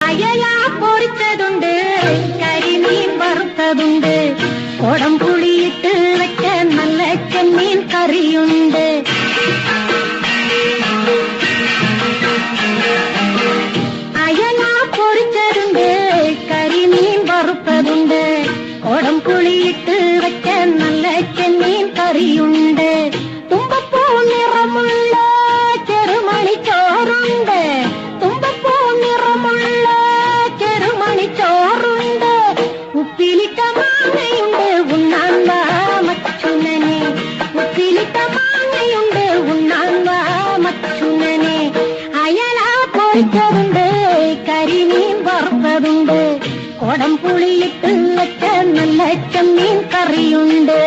അയല പൊരിച്ചതുണ്ട്, കരിമീൻ വറുത്തതുണ്ട്, കൊടംപുളിയിട്ട് വെച്ച നല്ല ചെമ്മീൻ കറിയുണ്ട്. അയല പൊരിച്ചതുണ്ട്, കരിമീൻ വറുത്തതുണ്ട്, കൊടംപുളിയിട്ട് വെച്ച നല്ല ചെമ്മീൻ കറിയുണ്ട്. തുമ്പപ്പൂ നിറമുള്ള ചെറുമണിച്ചോറുണ്ട്, തുമ്പപ്പൂ നിറമുള്ള ചെറുമണിച്ചോറുണ്ട്. ഉപ്പിലിട്ട മാങ്ങയുണ്ട്, ഉണ്ണാൻ വാ മച്ചുനനെ, ഉപ്പിലിട്ട മാങ്ങയുണ്ട്, ഉണ്ണാൻ വാ മച്ചുനനെ. അയല പൊരിച്ചതുണ്ട്, കരിമീൻ വറുത്തതുണ്ട്, കൊടംപുളിയിട്ട് വെച്ച നല്ല ചെമ്മീൻ കറിയുണ്ട്.